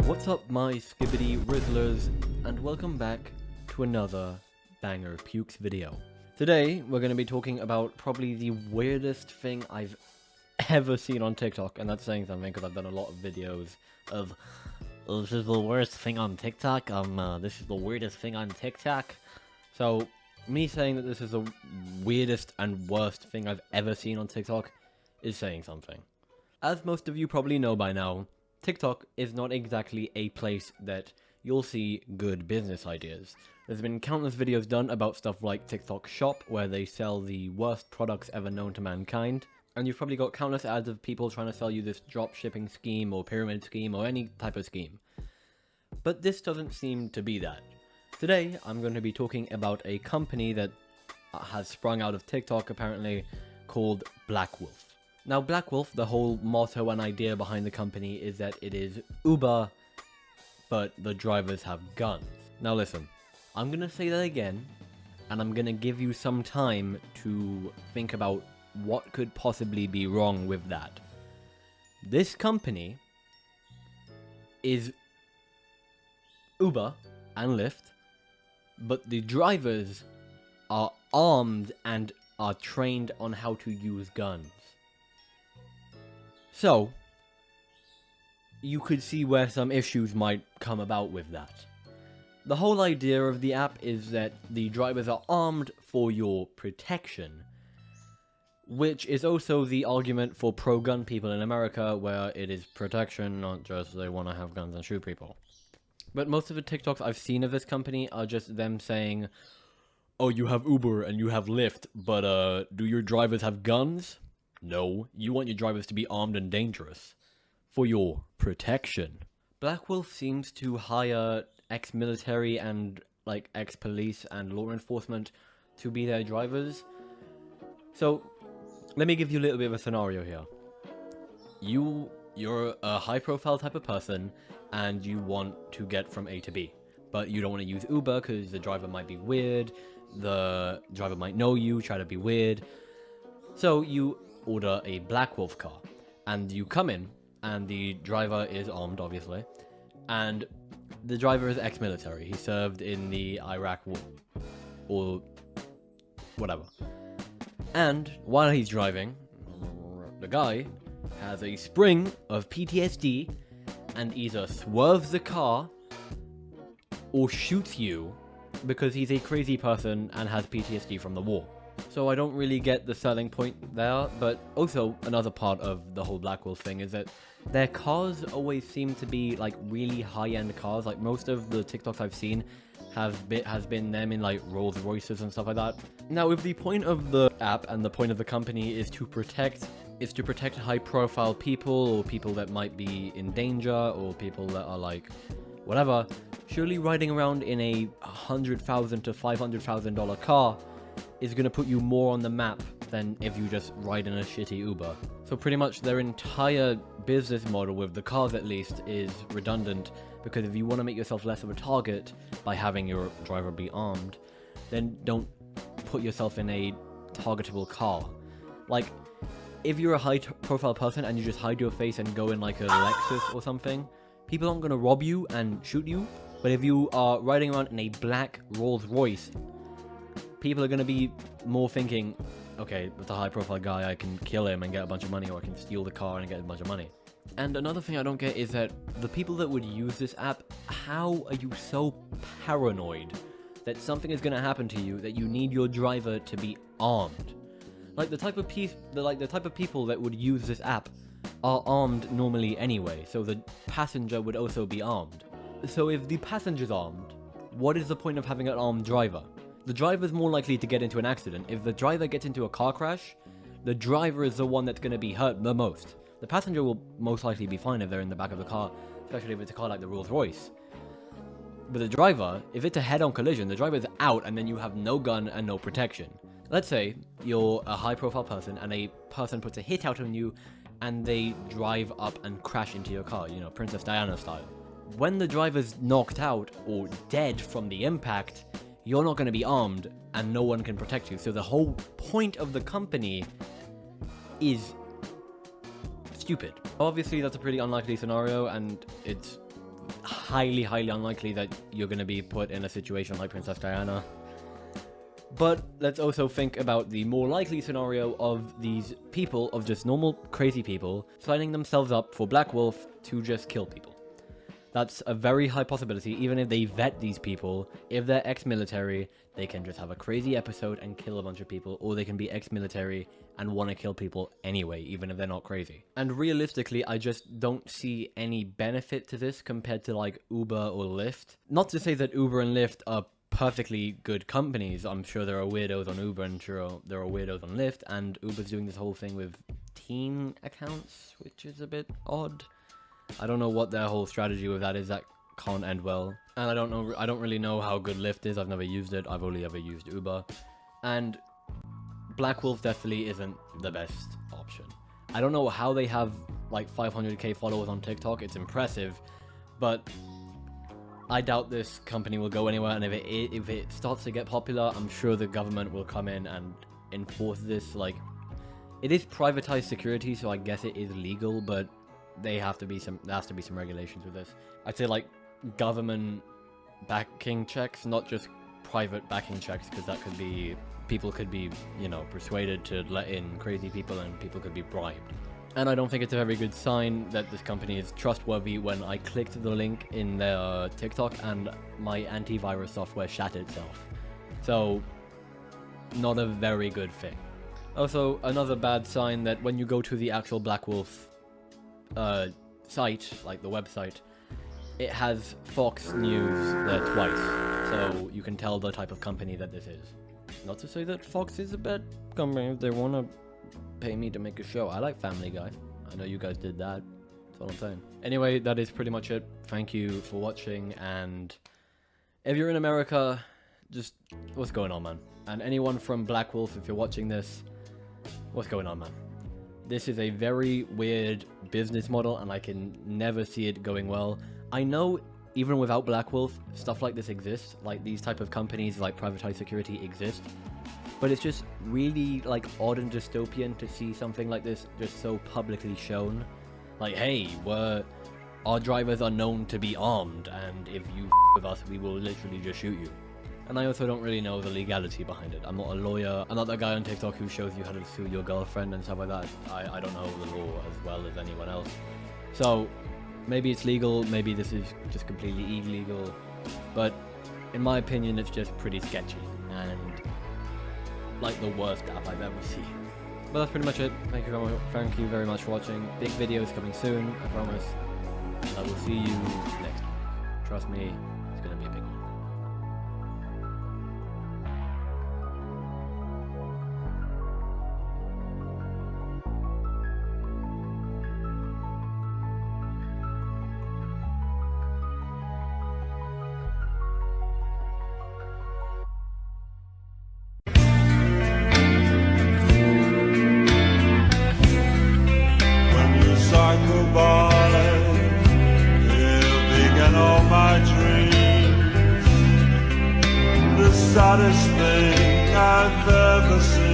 What's up, my skibbity rizzlers, and welcome back to another banger pukes video. Today, we're going to be talking about probably the weirdest thing I've ever seen on TikTok, and that's saying something because I've done a lot of videos of, "Oh, this is the worst thing on TikTok, this is the weirdest thing on TikTok." So, me saying that this is the weirdest and worst thing I've ever seen on TikTok is saying something. As most of you probably know by now, TikTok is not exactly a place that you'll see good business ideas. There's been countless videos done about stuff like TikTok Shop, where they sell the worst products ever known to mankind. And you've probably got countless ads of people trying to sell you this drop shipping scheme or pyramid scheme or any type of scheme. But this doesn't seem to be that. Today, I'm going to be talking about a company that has sprung out of TikTok apparently called Black Wolf. Now, Black Wolf, the whole motto and idea behind the company is that it is Uber, but the drivers have guns. Now listen, I'm gonna say that again, and I'm gonna give you some time to think about what could possibly be wrong with that. This company is Uber and Lyft, but the drivers are armed and are trained on how to use guns. So, you could see where some issues might come about with that. The whole idea of the app is that the drivers are armed for your protection, which is also the argument for pro-gun people in America, where it is protection, not just they want to have guns and shoot people. But most of the TikToks I've seen of this company are just them saying, "Oh, you have Uber and you have Lyft, but do your drivers have guns? No, you want your drivers to be armed and dangerous. For your protection." Black Wolf seems to hire ex-military and, ex-police and law enforcement to be their drivers. So, let me give you a little bit of a scenario here. You're a high-profile type of person, and you want to get from A to B. But you don't want to use Uber because the driver might be weird, the driver might know you, try to be weird. So, you order a Black Wolf car, and you come in, and the driver is armed, obviously, and the driver is ex-military. He served in the Iraq War, or whatever. And while he's driving, the guy has a spring of PTSD and either swerves the car or shoots you because he's a crazy person and has PTSD from the war. So I don't really get the selling point there, but also another part of the whole Black Wolf thing is that their cars always seem to be really high-end cars. Like most of the TikToks I've seen has been them in Rolls Royces and stuff like that. Now, if the point of the app and the point of the company is to protect high-profile people or people that might be in danger or people that are whatever, surely riding around in a $100,000 to $500,000 car is going to put you more on the map than if you just ride in a shitty Uber. So pretty much their entire business model, with the cars at least, is redundant, because if you want to make yourself less of a target by having your driver be armed, then don't put yourself in a targetable car. If you're a high-profile person and you just hide your face and go in a Lexus or something, people aren't going to rob you and shoot you. But if you are riding around in a black Rolls Royce, people are going to be more thinking, okay, that's a high-profile guy, I can kill him and get a bunch of money, or I can steal the car and get a bunch of money. And another thing I don't get is that the people that would use this app, how are you so paranoid that something is going to happen to you that you need your driver to be armed? The type of people that would use this app are armed normally anyway, so the passenger would also be armed. So if the passenger's armed, what is the point of having an armed driver? The driver is more likely to get into an accident. If the driver gets into a car crash, the driver is the one that's going to be hurt the most. The passenger will most likely be fine if they're in the back of the car, especially if it's a car like the Rolls Royce. But the driver, if it's a head-on collision, the driver's out and then you have no gun and no protection. Let's say you're a high-profile person and a person puts a hit out on you and they drive up and crash into your car, Princess Diana style. When the driver's knocked out or dead from the impact, you're not going to be armed and no one can protect you. So the whole point of the company is stupid. Obviously, that's a pretty unlikely scenario, and it's highly, highly unlikely that you're going to be put in a situation like Princess Diana. But let's also think about the more likely scenario of these people, of just normal crazy people, signing themselves up for Black Wolf to just kill people. That's a very high possibility. Even if they vet these people, if they're ex-military, they can just have a crazy episode and kill a bunch of people, or they can be ex-military and want to kill people anyway, even if they're not crazy. And realistically, I just don't see any benefit to this compared to like Uber or Lyft. Not to say that Uber and Lyft are perfectly good companies. I'm sure there are weirdos on Uber, and sure there are weirdos on Lyft, and Uber's doing this whole thing with teen accounts, which is a bit odd. I don't know what their whole strategy with that is. That can't end well. And I don't really know how good Lyft is. I've never used it. I've only ever used Uber. And Black Wolf definitely isn't the best option. I don't know how they have like 500k followers on TikTok. It's impressive, but I doubt this company will go anywhere. And if it starts to get popular, I'm sure the government will come in and enforce this. Like, it is privatized security, so I guess it is legal, but there has to be some regulations with this. I'd say like government backing checks, not just private backing checks, because that could be, people could be, you know, persuaded to let in crazy people, and people could be bribed. And I don't think it's a very good sign that this company is trustworthy when I clicked the link in their TikTok and my antivirus software shat itself. So, not a very good thing. Also, another bad sign that when you go to the actual Black Wolf site, like the website, it has Fox News there twice, so you can tell the type of company that this is. Not to say that Fox is a bad company. If they want to pay me to make a show, I like Family Guy. I know you guys did that. That's all I'm saying. Anyway, that is pretty much it. Thank you for watching, and if you're in America, just what's going on, man? And anyone from Black Wolf, if you're watching this, what's going on, man? This is a very weird business model, and I can never see it going well. I know even without Black Wolf, stuff like this exists. Like, these type of companies like privatized security exist. But it's just really like odd and dystopian to see something like this just so publicly shown. Like, hey, our drivers are known to be armed, and if you with us, we will literally just shoot you. And I also don't really know the legality behind it. I'm not a lawyer. I'm not that guy on TikTok who shows you how to sue your girlfriend and stuff like that. I don't know the law as well as anyone else. So, maybe it's legal, maybe this is just completely illegal. But, in my opinion, it's just pretty sketchy. And, like, the worst app I've ever seen. But that's pretty much it. Thank you very much for watching. Big videos coming soon, I promise. And I will see you next week. Trust me, it's gonna be a big one. Saddest thing I've ever seen.